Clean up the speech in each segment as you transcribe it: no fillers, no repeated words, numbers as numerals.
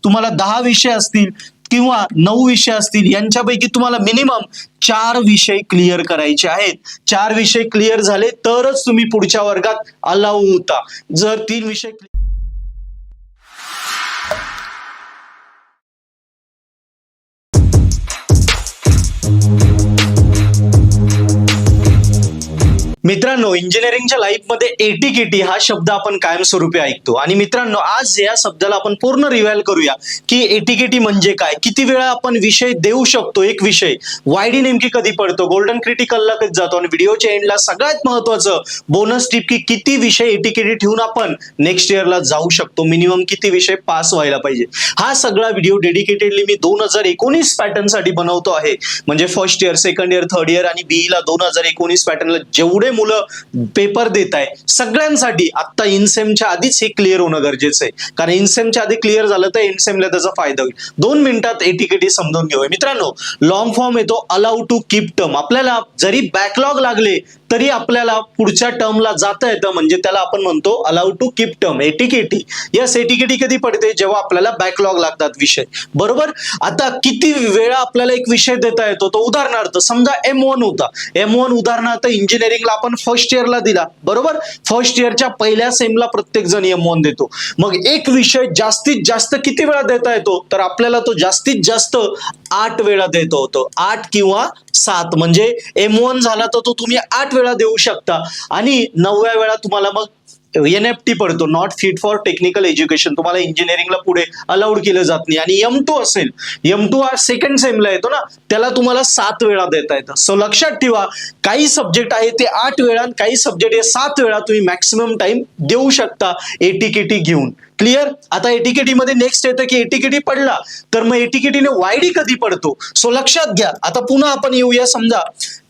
तुम्हाला 10 विषय असतील किंवा 9 विषय असतील, यांच्यापैकी तुम्हाला मिनिमम 4 विषय क्लिअर करायचे आहेत. 4 विषय क्लिअर झाले तरच तुम्ही पुढच्या वर्गात अलाउ होता. जर 3 विषय मित्रांनो, इंजिनिअरिंगच्या लाईफमध्ये एटीकेटी हा शब्द आपण कायमस्वरूपी ऐकतो. आणि मित्रांनो, आज या शब्दाला आपण पूर्ण रिवाइल करूया की एटीकेटी म्हणजे काय, किती वेळा आपण विषय देऊ शकतो, एक विषय वायडी नेमकी कधी पडतो, गोल्डन क्रिटिकलला कधी जातो, आणि व्हिडिओच्या एंडला सगळ्यात महत्वाचं बोनस टिप की किती विषय एटीकेटी ठेवून आपण नेक्स्ट इयरला जाऊ शकतो, मिनिमम किती विषय पास व्हायला पाहिजे. हा सगळा व्हिडिओ डेडिकेटेडली मी 2019 पॅटर्न साठी बनवतो आहे. म्हणजे first year, second year, third year आणि बीई ला 2019 पॅटर्नला जेवढे मुलं पेपर देत आहे सगळ्यांसाठी आता इनसेमच्या आधीच हे क्लिअर होणं गरजेचं आहे. कारण इनसेमच्या आधी क्लिअर झालं तर इनसेमला त्याचा फायदा होईल. 2 मिनिटात एटीकेटी समजून घेऊया. मित्रांनो, लॉंग फॉर्म येतो अलाउ टू कीप टर्म. आपल्याला जरी बॅकलॉग लागले तरी आपल्याला पुढच्या टर्मला जाता येतं, म्हणजे त्याला आपण म्हणतो allow to keep term, ATKT. Yes, ATKT कधी पडते, जेव्हा आपल्याला बॅकलॉग लागतात विषय, बरोबर. आता किती वेळा आपल्याला एक विषय देता येतो, तो उदाहरणार्थ समजा M1 होता. M1 उदाहरणार्थ इंजिनिअरिंगला आपण फर्स्ट इयरला दिला, बरोबर. फर्स्ट इयरच्या पहिल्या सेमला प्रत्येक जण M1 देतो. मग एक विषय जास्तीत जास्त किती वेळा देता येतो, तर आपल्याला तो जास्तीत जास्त 8 वेळा देता होतो. 8 किंवा 7, म्हणजे M1 झाला तर तो तुम्ही 8 वेळा देऊ शकता. आणि 9व्या वेळा तुम्हाला मग NFT पडतो, not fit for technical education, तुम्हाला इंजिनिअरिंगला पुढे अलाउड केलं जात नाही. आणि M2 असेल, M2 हा सेकंड सेमला येतो ना, त्याला तुम्हाला 7 वेळा देता येतं. सो लक्षात ठेवा, काही सब्जेक्ट आहे ते 8 वेळा, काही सब्जेक्ट हे 7 वेळा तुम्ही मॅक्सिमम टाइम देऊ शकता एटीकेटी घेऊन. क्लिअर. आता एटीकेटी मध्ये नेक्स्ट येतं की एटीकेटी पडला तर मग एटीकेटीने वायडी कधी पडतो. सो लक्षात घ्या. आता पुन्हा आपण येऊया, समजा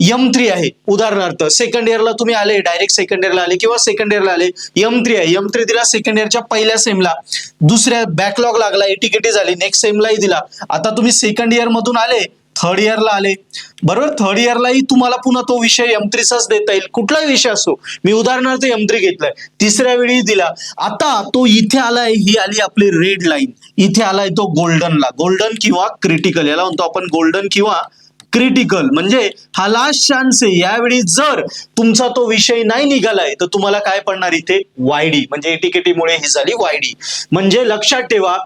M3 आहे उदाहरणार्थ, सेकंड इयरला तुम्ही आले, डायरेक्ट सेकंड इयरला आले किंवा सेकंड इयरला आले, M3 आहे, M3 दिला सेकंड इयरच्या पहिल्या सेमला, दुसऱ्या बॅकलॉग लागला, एटीकेटी झाली, नेक्स्ट सेमलाही दिला. आता तुम्ही सेकंड इयर मधून आले, थर्ड इयरला आले, बरोबर. थर्ड इयरलाही तुम्हाला पुन्हा तो विषय M3चाच देता येईल, कुठलाही विषय असो. मी उदाहरणार्थ M3 घेतलाय, तिसऱ्या वेळी दिला. आता तो इथे आलाय, ही आली आपली रेड लाईन, इथे आलाय तो गोल्डनला, गोल्डन किंवा क्रिटिकल, याला म्हणतो आपण गोल्डन किंवा क्रिटिकल. म्हणजे हा लास्ट चान्स आहे. यावेळी जर तुमचा तो विषय नाही निघालाय तर तुम्हाला काय पडणार, इथे वायडी, म्हणजे एटीकेटीमुळे ही झाली वायडी. म्हणजे लक्षात ठेवा,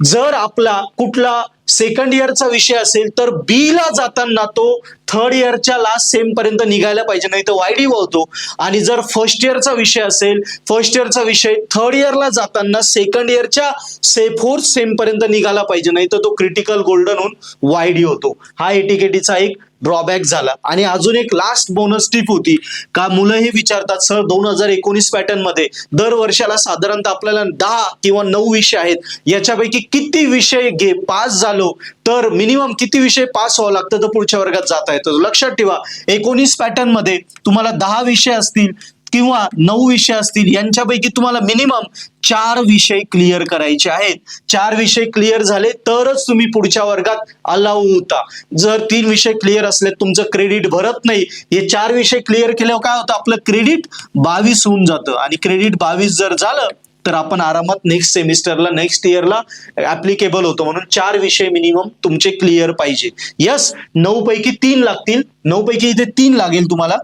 जर आपला कुठला सेकंड इयरचा विषय असेल तर बी ला जाताना तो थर्ड इयरच्या लास्ट सेम पर्यंत निघायला पाहिजे, नाही तर वायडी होतो. आणि जर फर्स्ट इयरचा विषय असेल, फर्स्ट इयरचा विषय थर्ड इयरला जाताना सेकंड इयरच्या फोर्थ सेम पर्यंत निघाला पाहिजे, नाही तर तो क्रिटिकल गोल्डन होऊन वायडी होतो. हा एटीकेटीचा एक ड्रॉबॅक झाला. आणि अजून एक लास्ट बोनस टिप होती का, मुलं हे विचारतात सर 2019 पॅटर्न मध्ये दर वर्षाला साधारणतः आपल्याला 10 किंवा 9 विषय आहेत, याच्यापैकी किती विषय पास झालो तर मिनिमम किती विषय पास व्हावं लागतं तर पुढच्या वर्गात जाता येतं. लक्षात ठेवा, 19 पॅटर्न मध्ये तुम्हाला 10 विषय असतील किंवा 9 विषय असतील, यांच्यापैकी तुम्हाला मिनिमम 4 विषय क्लिअर करायचे आहेत. 4 विषय क्लिअर झाले तरच तुम्ही पुढच्या वर्गात अलाउ होता. जर 3 विषय क्लिअर असले तुमचं क्रेडिट भरत नाही. हे 4 विषय क्लिअर केल्यावर काय होतं, आपलं क्रेडिट 22 होऊन जातं. आणि क्रेडिट 22 जर झालं तर आपण आरामात नेक्स्ट सेमिस्टरला, नेक्स्ट इयरला ऍप्लिकेबल होतो. म्हणून 4 विषय मिनिमम तुमचे क्लिअर पाहिजे. यस, 9 पैकी 3 लागतील, 9 पैकी इथे 3 लागेल तुम्हाला,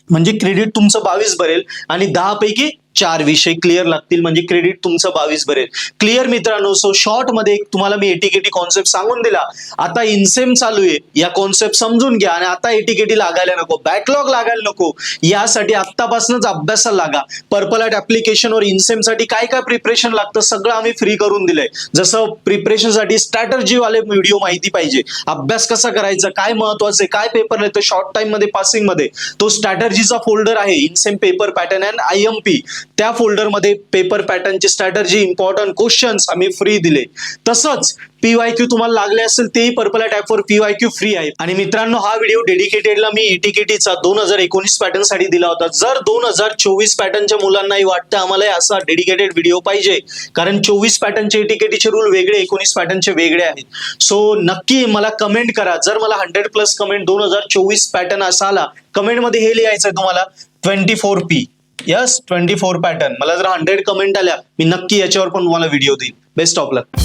म्हणजे क्रेडिट तुमचं 22 भरेल. आणि 10 पैकी 4 विषय क्लिअर लागतील, म्हणजे क्रेडिट तुमचं 22 भरेल. क्लिअर मित्रांनो. सो शॉर्ट मध्ये तुम्हाला मी एटीकेटी कॉन्सेप्ट सांगून दिला. आता इनसेम चालू आहे, या कॉन्सेप्ट समजून घ्या. आणि आता एटीकेटी लागायला नको, बॅकलॉग लागायला नको, यासाठी आत्तापासूनच अभ्यासाला लागा. पर्पल आर्ट ऍप्लिकेशनवर इनसेम साठी काय काय प्रिपरेशन लागतं सगळं आम्ही फ्री करून दिलंय. जसं प्रिपरेशन साठी स्ट्रॅटर्जी वाले व्हिडिओ माहिती पाहिजे, अभ्यास कसा करायचा, काय महत्वाचं आहे, काय पेपर येतं शॉर्ट टाइम मध्ये, पासिंग मध्ये, तो स्ट्रॅटर्जीचा फोल्डर आहे, इनसेम पेपर पॅटर्न अँड IMP. त्या फोल्डर मध्ये पेपर पॅटर्नची स्ट्रॅटर्जी, इम्पॉर्टंट क्वेश्चन्स आम्ही फ्री दिले. तसंच PYQ तुम्हाला लागले असेल तेही पर्पल आर्ट ॲपवर PYQ फ्री आहे. आणि मित्रांनो, हा व्हिडिओ डेडिकेटेडला मी एटीकेटीचा 2019 पॅटर्न साठी दिला होता. जर 2024 पॅटर्नच्या मुलांनाही वाटतं आम्हाला असा डेडिकेटेड व्हिडिओ पाहिजे, कारण 24 पॅटर्नचे एटीकेटीचे रूल वेगळे, 19 पॅटर्नचे वेगळे आहेत. सो नक्की मला कमेंट करा. जर मला 100+ कमेंट 2024 पॅटर्न असा आला, कमेंट मध्ये हे लिहायचंय तुम्हाला 24P. Yes, 24 pattern. मला जर 100 कमेंट आल्या मी नक्की याच्यावर पण तुम्हाला व्हिडिओ देईन. Best of luck.